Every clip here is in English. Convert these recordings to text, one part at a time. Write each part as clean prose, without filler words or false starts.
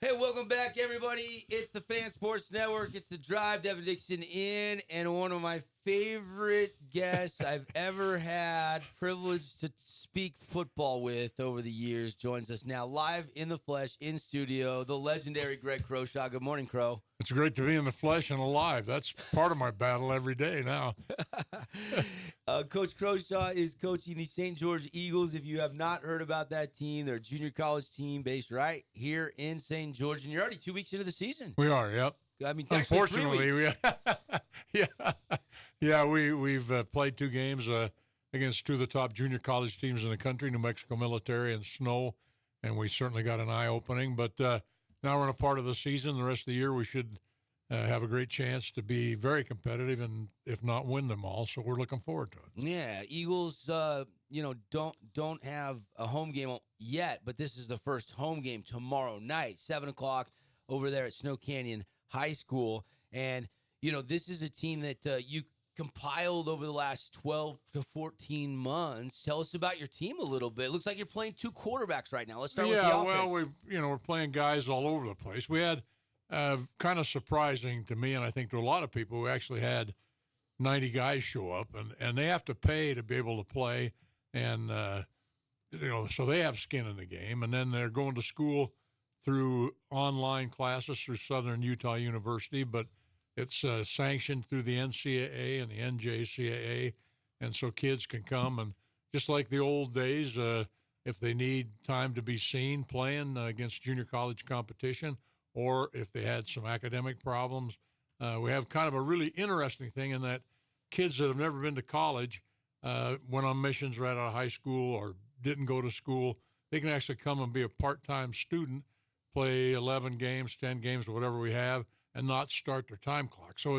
Hey, welcome back, everybody. It's the Fan Sports Network. It's The Drive, Devin Dixon in, and one of my favorite guests I've ever had, privileged to speak football with over the years, joins us now live in the flesh, in studio, the legendary Greg Croshaw. Good morning, Crow. It's great to be in the flesh and alive. That's part of my battle every day now. Coach Croshaw is coaching the St. George Eagles. If you have not heard about that team, they're a junior college team based right here in St. George, and you're already 2 weeks into the season. We are, yep. I mean, unfortunately, we've played two games against two of the top junior college teams in the country, New Mexico Military and Snow, and we certainly got an eye-opening. But now we're in a part of the season. The rest of the year we should have a great chance to be very competitive and, if not, win them all. So we're looking forward to it. Yeah, Eagles, don't have a home game yet, but this is the first home game tomorrow night, 7:00 over there at Snow Canyon High School. And, this is a team that you compiled over the last 12 to 14 months. Tell us about your team a little bit. It looks like you're playing two quarterbacks right now. Let's start with the offense. Yeah, well, we're playing guys all over the place. We had kind of surprising to me, and I think to a lot of people, we actually had 90 guys show up, and they have to pay to be able to play, and so they have skin in the game, and then they're going to school through online classes through Southern Utah University, but it's sanctioned through the NCAA and the NJCAA, and so kids can come, and just like the old days, if they need time to be seen playing against junior college competition, or if they had some academic problems, we have kind of a really interesting thing in that kids that have never been to college, went on missions right out of high school or didn't go to school, they can actually come and be a part-time student, play 11 games, 10 games, whatever we have, and not start their time clock. So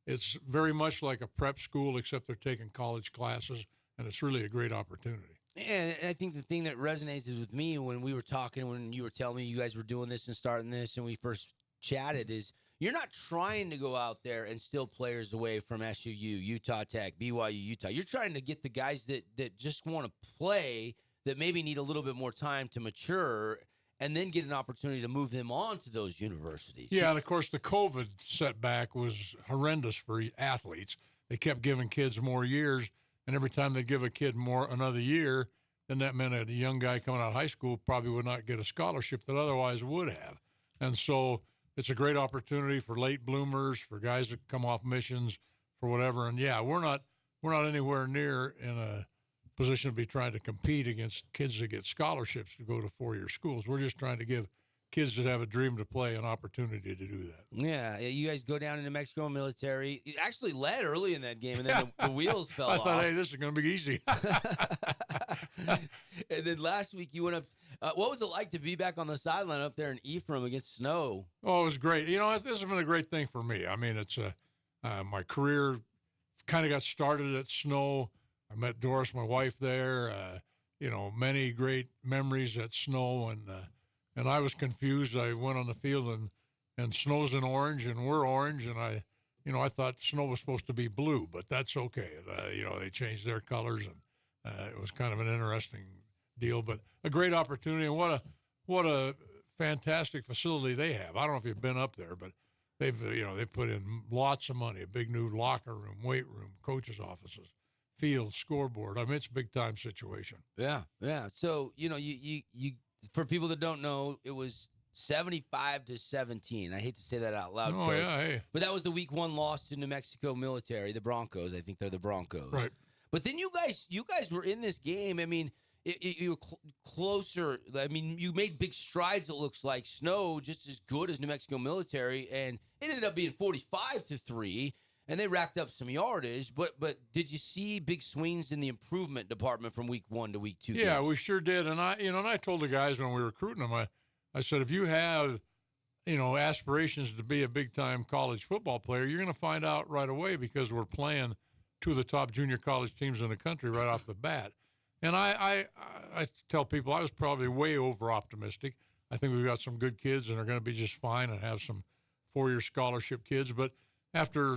it's very much like a prep school, except they're taking college classes, and it's really a great opportunity. And I think the thing that resonates with me when we were talking, when you were telling me you guys were doing this and starting this, and we first chatted, is you're not trying to go out there and steal players away from SUU, Utah Tech, BYU, Utah. You're trying to get the guys that just want to play, that maybe need a little bit more time to mature, and then get an opportunity to move them on to those universities. Yeah, and of course the COVID setback was horrendous for athletes. They kept giving kids more years, and every time they give a kid another year, then that meant a young guy coming out of high school probably would not get a scholarship that otherwise would have. And so it's a great opportunity for late bloomers, for guys that come off missions, for whatever. And yeah, we're not anywhere near in a position to be trying to compete against kids that get scholarships to go to four-year schools. We're just trying to give kids that have a dream to play an opportunity to do that. Yeah, you guys go down to New Mexico Military. You actually led early in that game, and then the wheels fell off. I thought, hey, this is going to be easy. And then last week you went up. What was it like to be back on the sideline up there in Ephraim against Snow? Oh, it was great. This has been a great thing for me. I mean, it's my career kind of got started at Snow. I met Doris, my wife, there. Many great memories at Snow, and I was confused. I went on the field and Snow's in orange and we're orange, and I thought Snow was supposed to be blue, but that's okay. They changed their colors, and it was kind of an interesting deal, but a great opportunity, and what a fantastic facility they have. I don't know if you've been up there, but they've put in lots of money, a big new locker room, weight room, coaches' offices, field, scoreboard. I mean, it's a big-time situation. Yeah. So, you for people that don't know, it was 75-17. I hate to say that out loud, Oh, Coach, yeah, hey. but that was the week 1 loss to New Mexico Military, the Broncos. I think they're the Broncos. Right. But then you guys were in this game. I mean, you were closer. I mean, you made big strides, it looks like. Snow just as good as New Mexico Military, and it ended up being 45-3. And they racked up some yardage, but did you see big swings in the improvement department from week 1 to week 2? Yeah, games? we sure did. And I told the guys when we were recruiting them, I said, if you have, aspirations to be a big time college football player, you're going to find out right away, because we're playing two of the top junior college teams in the country right off the bat. And I tell people I was probably way over optimistic. I think we've got some good kids and are going to be just fine and have some 4-year scholarship kids, but after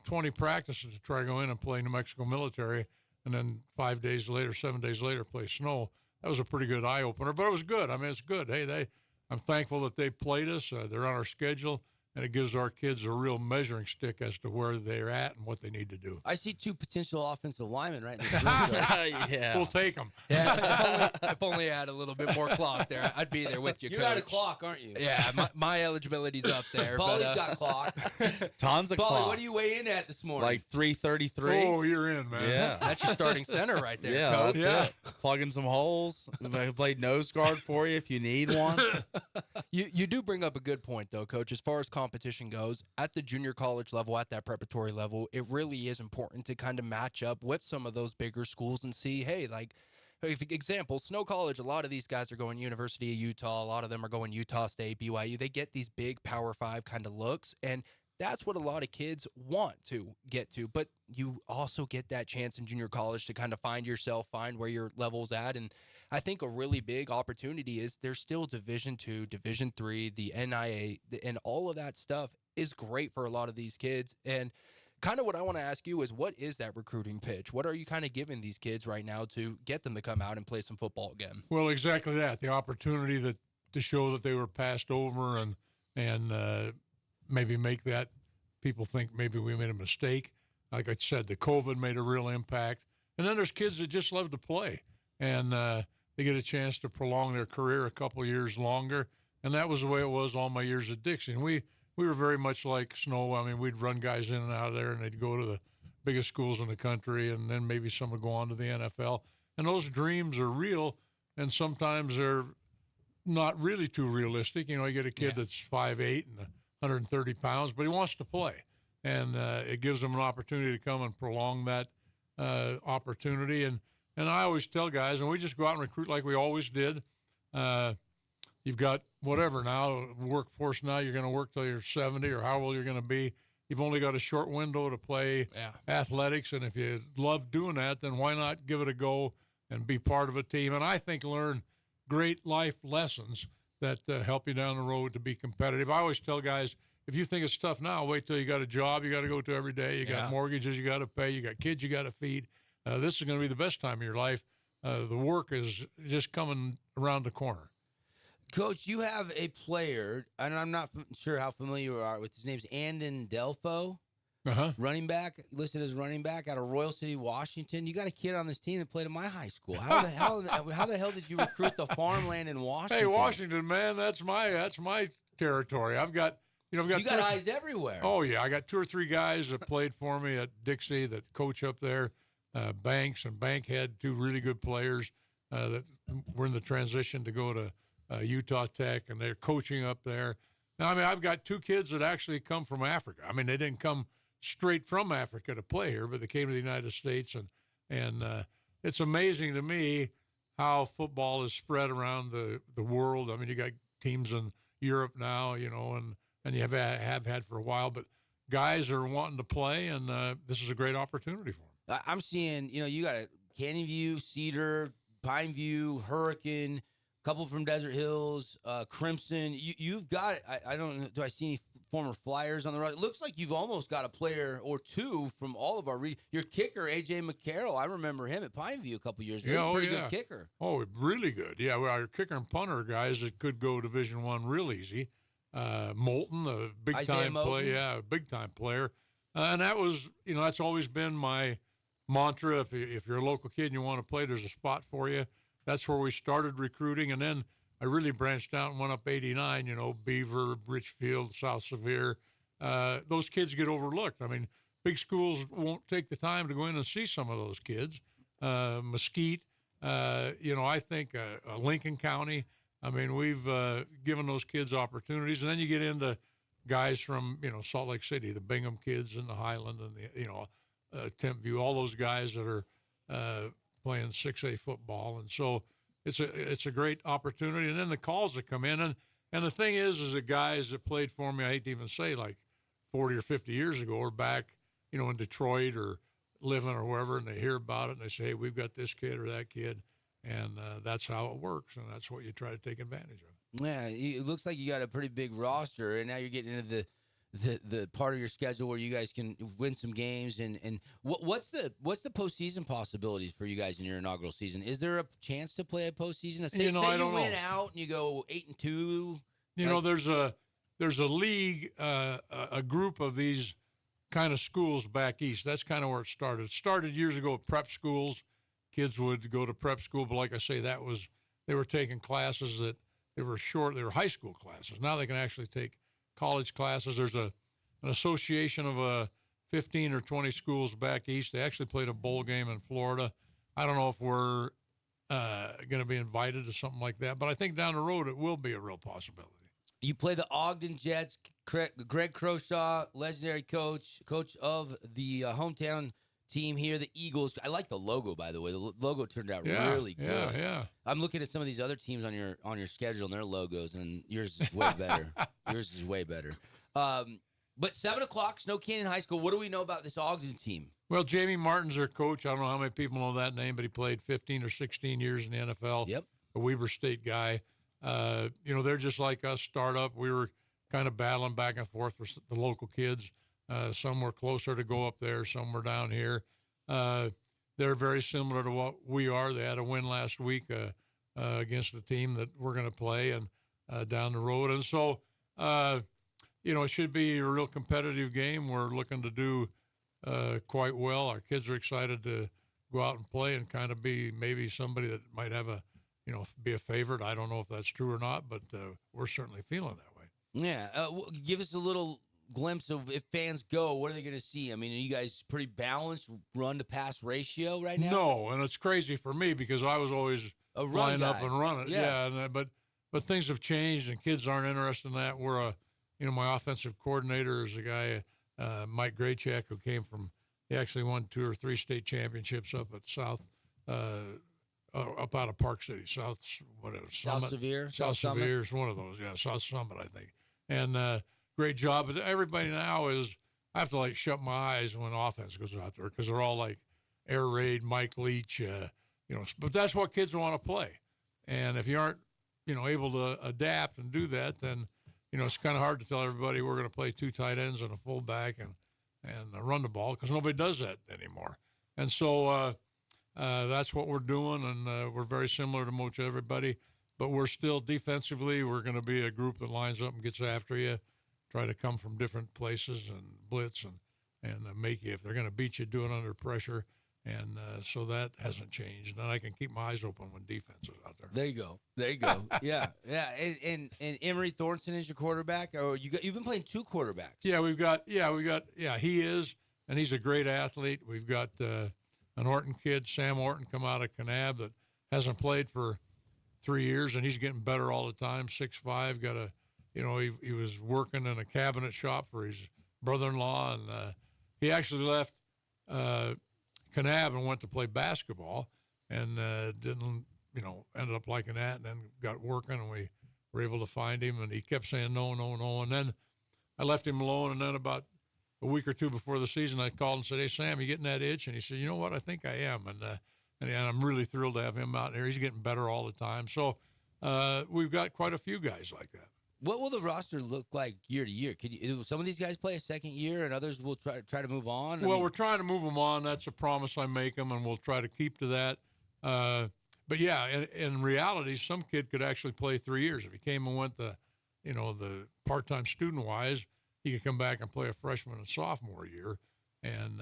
20 practices to try to go in and play New Mexico Military, and then 7 days later play Snow, that was a pretty good eye opener. But it was good. I mean, it's good. Hey, I'm thankful that they played us. They're on our schedule, and it gives our kids a real measuring stick as to where they're at and what they need to do. I see 2 potential offensive linemen right in this room. Yeah. We'll take them. Yeah, if only I had a little bit more clock there, I'd be there with you, You're Coach. out of clock, aren't you? Yeah, my eligibility's up there. Paulie's but, got clock. Tons of Paulie, clock. what do you weigh in at this morning? Like 333. Oh, you're in, man. Yeah. That's your starting center right there, Yeah, Coach. that's it. Plugging some holes. I played nose guard for you if you need one. You do bring up a good point, though, Coach. As far as competition goes, at the junior college level, at that preparatory level, it really is important to kind of match up with some of those bigger schools and see, hey, like, example, Snow College, a lot of these guys are going University of Utah. A lot of them are going Utah State, BYU. They get these big Power 5 kind of looks, and that's what a lot of kids want to get to. But you also get that chance in junior college to kind of find yourself, find where your level's at. And I think a really big opportunity is there's still Division II, Division III, the NIA, and all of that stuff is great for a lot of these kids. And kind of what I want to ask you is, what is that recruiting pitch? What are you kind of giving these kids right now to get them to come out and play some football again? Well, exactly that. The opportunity to show that they were passed over and maybe make that people think maybe we made a mistake. Like I said, the COVID made a real impact. And then there's kids that just love to play, and they get a chance to prolong their career a couple years longer. And that was the way it was all my years at Dixie. And we were very much like Snow. I mean, we'd run guys in and out of there, and they'd go to the biggest schools in the country, and then maybe some would go on to the NFL. And those dreams are real, and sometimes they're not really too realistic. You know, you get a kid that's 5'8" and 130 pounds, but he wants to play. And it gives them an opportunity to come and prolong that opportunity. And I always tell guys, and we just go out and recruit like we always did. You've got whatever now, workforce now, you're going to work till you're 70 or how old you're going to be. You've only got a short window to play athletics, and if you love doing that, then why not give it a go and be part of a team? And I think learn great life lessons that help you down the road to be competitive. I always tell guys, if you think it's tough now, wait till you got a job you got to go to every day. You got mortgages you got to pay. You got kids you got to feed. This is going to be the best time of your life. The work is just coming around the corner. Coach, you have a player, and I'm not sure how familiar you are with his name's Andon Delfo, running back, listed as running back out of Royal City, Washington. You got a kid on this team that played at my high school. How the hell did you recruit the farmland in Washington? Hey, Washington, man, that's my territory. I've got eyes everywhere. Oh yeah, I got 2 or 3 guys that played for me at Dixie that coach up there. Banks and Bankhead, 2 really good players that were in the transition to go to Utah Tech, and they're coaching up there. Now, I mean, I've got 2 kids that actually come from Africa. I mean, they didn't come straight from Africa to play here, but they came to the United States, and it's amazing to me how football is spread around the world. I mean, you got teams in Europe now, you know, and you have had for a while, but guys are wanting to play, and this is a great opportunity for them. I'm seeing, you got a Canyon View, Cedar, Pine View, Hurricane, couple from Desert Hills, Crimson. You've got, I don't know, do I see any former Flyers on the road? It looks like you've almost got a player or 2 from all of our your kicker, A.J. McCarroll. I remember him at Pineview a couple years ago. He's a pretty good kicker. Oh, really good. Yeah, well, our kicker and punter guys that could go Division I real easy. Moulton, a big-time player. Yeah, a big-time player. And that was, that's always been my mantra. If you're a local kid and you want to play, there's a spot for you. That's where we started recruiting, and then I really branched out and went up 89, Beaver, Richfield, South Sevier. Those kids get overlooked. I mean, big schools won't take the time to go in and see some of those kids. Mesquite, I think Lincoln County. I mean, we've given those kids opportunities, and then you get into guys from, Salt Lake City, the Bingham kids and the Highland and the, Tempview, all those guys that are playing 6A football. And so it's a great opportunity. And then the calls that come in. And the thing is the guys that played for me, I hate to even say, like 40 or 50 years ago, are back, in Detroit or living or wherever, and they hear about it and they say, hey, we've got this kid or that kid. And that's how it works, and that's what you try to take advantage of. Yeah, it looks like you got a pretty big roster, and now you're getting into the part of your schedule where you guys can win some games. And what's the postseason possibilities for you guys in your inaugural season? Is there a chance to play a postseason? Say I don't you win know. out and you go 8-2. You know, there's a league, a group of these kind of schools back east. That's kind of where it started. It started years ago at prep schools. Kids would go to prep school, but like I say, they were taking classes that they were high school classes. Now they can actually take college classes. There's an association of 15 or 20 schools back east. They actually played a bowl game in Florida. I don't know if we're going to be invited to something like that, but I think down the road it will be a real possibility. You play the Ogden Jets. Greg Croshaw, legendary coach of the hometown team here, the Eagles. I like the logo, by the way. The logo turned out really good. Yeah. I'm looking at some of these other teams on your schedule and their logos, and yours is way better. Yours is way better. But 7 o'clock, Snow Canyon High School. What do we know about this Ogden team? Well, Jamie Martin's their coach. I don't know how many people know that name, but he played 15 or 16 years in the NFL. Yep. A Weber State guy. You know, they're just like us, startup. We were kind of battling back and forth with the local kids. Some were closer to go up there. Some were down here. They're very similar to what we are. They had a win last week against a team that we're going to play and down the road. And so, you know, it should be a real competitive game. We're looking to do quite well. Our kids are excited to go out and play and kind of be maybe somebody that might have be a favorite. I don't know if that's true or not, but we're certainly feeling that way. Yeah. Give us a little glimpse of if fans go, what are they going to see? I mean, are you guys pretty balanced run to pass ratio right now? No, and it's crazy for me because I was always A run line up guy. and run it. Yeah. But things have changed and kids aren't interested in that. My offensive coordinator is a guy, Mike Graychak, who came from. He actually won 2 or 3 state championships up at South. Up out of Park City, South Severe? South Severe is one of those, South Summit, I think. And great job. But everybody now I have to shut my eyes when offense goes out there because they're all like air raid, Mike Leach, But that's what kids want to play, and if you aren't, able to adapt and do that, then it's kind of hard to tell everybody we're going to play 2 tight ends and a fullback and run the ball because nobody does that anymore. And so. That's what we're doing, and we're very similar to most everybody. But we're still defensively, we're going to be a group that lines up and gets after you, try to come from different places and blitz and make you, if they're going to beat you, do it under pressure. And so that hasn't changed. And I can keep my eyes open when defense is out there. There you go. Yeah. And Emory Thornton is your quarterback, or you've been playing 2 quarterbacks. Yeah, he is, and he's a great athlete. We've got an Orton kid, Sam Orton, come out of Kanab that hasn't played for 3 years, and he's getting better all the time. 6'5", got he was working in a cabinet shop for his brother-in-law, and he actually left Kanab and went to play basketball, and didn't, ended up liking that, and then got working, and we were able to find him, and he kept saying no, and then I left him alone, and then about a week or 2 before the season, I called and said, "Hey, Sam, you getting that itch?" And he said, "You know what? I think I am." And I'm really thrilled to have him out there. He's getting better all the time. So we've got quite a few guys like that. What will the roster look like year to year? Will some of these guys play a second year, and others will try to move on? We're trying to move them on. That's a promise I make them, and we'll try to keep to that. But yeah, in reality, some kid could actually play 3 years if he came and went the part-time student-wise. He could come back and play a freshman and sophomore year. And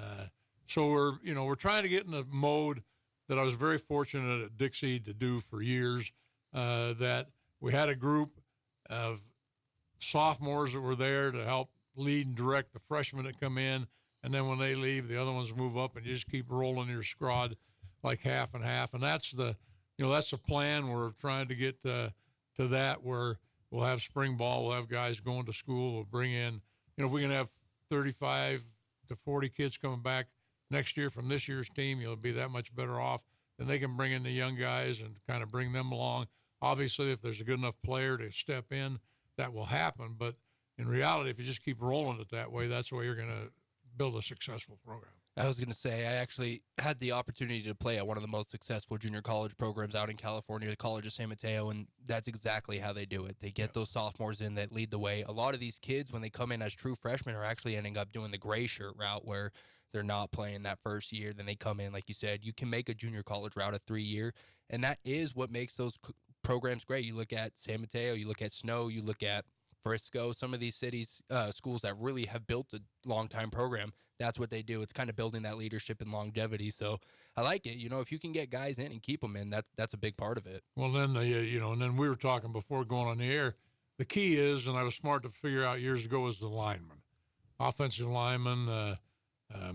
so we're trying to get in the mode that I was very fortunate at Dixie to do for years, that we had a group of sophomores that were there to help lead and direct the freshmen that come in. And then when they leave, the other ones move up, and you just keep rolling your squad like half and half. And that's the plan. We're trying to get to that where we'll have spring ball. We'll have guys going to school. We'll bring in, if we can have 35 to 40 kids coming back next year from this year's team, you'll be that much better off. Then they can bring in the young guys and kind of bring them along. Obviously, if there's a good enough player to step in, that will happen. But in reality, if you just keep rolling it that way, that's the way you're going to build a successful program. I was going to say, I actually had the opportunity to play at one of the most successful junior college programs out in California, the College of San Mateo, and that's exactly how they do it. They get those sophomores in that lead the way. A lot of these kids, when they come in as true freshmen, are actually ending up doing the gray shirt route where they're not playing that first year. Then they come in, like you said, you can make a junior college route a 3-year, and that is what makes those programs great. You look at San Mateo, you look at Snow, you look at Frisco, some of these cities, schools that really have built a long-time program. That's what they do. It's kind of building that leadership and longevity. So I like it. If you can get guys in and keep them in, that's a big part of it. Well, then, and then we were talking before going on the air. The key is, and I was smart to figure out years ago, is the lineman. Offensive linemen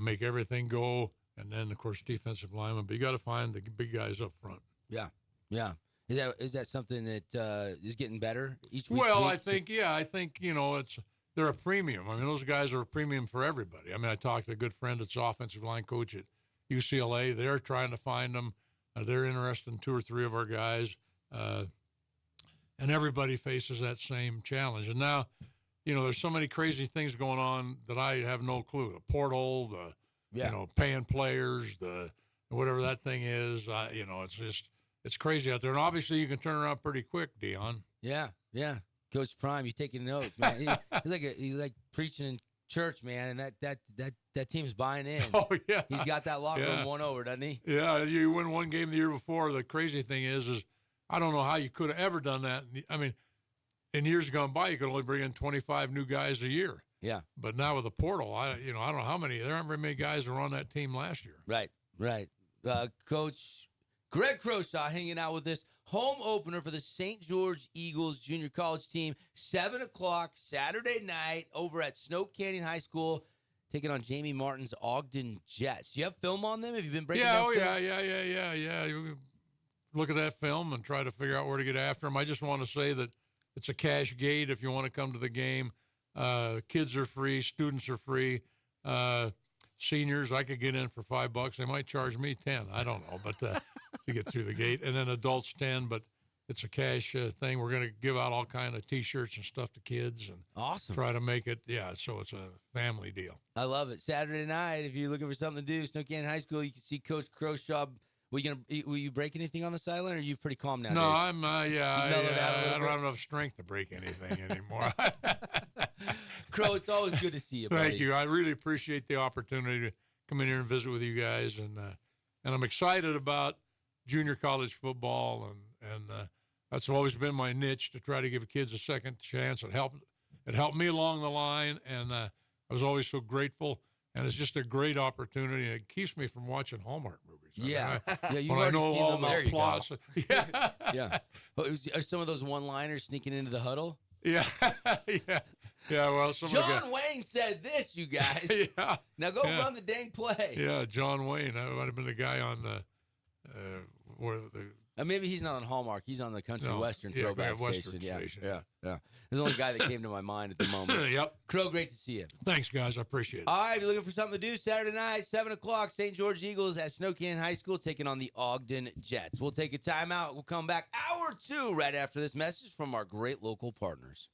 make everything go, and then, of course, defensive linemen. But you got to find the big guys up front. Yeah, yeah. Is that something that is getting better each week? Well, I think they're a premium. I mean, those guys are a premium for everybody. I mean, I talked to a good friend that's offensive line coach at UCLA. They're trying to find them. They're interested in 2 or 3 of our guys, and everybody faces that same challenge. And now, there's so many crazy things going on that I have no clue. The portal, paying players, the whatever that thing is. It's crazy out there. And obviously, you can turn around pretty quick, Dion. Yeah, yeah. Coach Prime, you're taking notes, man. He's like preaching in church, man, and that team's buying in. Oh yeah, he's got that locker room won over, doesn't he? Yeah, you win one game the year before. The crazy thing is I don't know how you could have ever done that. I mean, in years gone by, you could only bring in 25 new guys a year. Yeah. But now with the portal, I don't know how many. There aren't very many guys that were on that team last year. Right. Coach Greg Croshaw hanging out with us. Home opener for the St. George Eagles junior college team, 7 o'clock Saturday night over at Snow Canyon High School, taking on Jamie Martin's Ogden Jets. Do you have film on them? Have you been breaking down film? Yeah. You look at that film and try to figure out where to get after them. I just want to say that it's a cash gate if you want to come to the game. Kids are free. Students are free. Seniors, I could get in for $5. They might charge me 10. I don't know, but to get through the gate. And then adults 10, but it's a cash thing. We're going to give out all kind of T-shirts and stuff to kids and awesome. Try to make it, so it's a family deal. I love it. Saturday night, if you're looking for something to do, Snow Canyon High School, you can see Coach Croshaw. Will you break anything on the sideline, or are you pretty calm now? No, I'm I don't have enough strength to break anything anymore. Crow, it's always good to see you, buddy. Thank you. I really appreciate the opportunity to come in here and visit with you guys, and I'm excited about junior college football, and that's always been my niche, to try to give kids a second chance. It helped me along the line, and I was always so grateful. And it's just a great opportunity, and it keeps me from watching Hallmark movies. Yeah, you've already seen them. The plots. Yeah. Are some of those one-liners sneaking into the huddle? Yeah. Well, John Wayne said this, you guys. Yeah. Now go run the dang play. Yeah, John Wayne. That might have been the guy on maybe he's not on Hallmark. He's on the country western throwback Western station. station. Yeah. He's the only guy that came to my mind at the moment. Yep. Crow, great to see you. Thanks, guys. I appreciate it. All right, if you're looking for something to do, Saturday night, 7 o'clock, St. George Eagles at Snow Canyon High School taking on the Ogden Jets. We'll take a timeout. We'll come back hour 2 right after this message from our great local partners.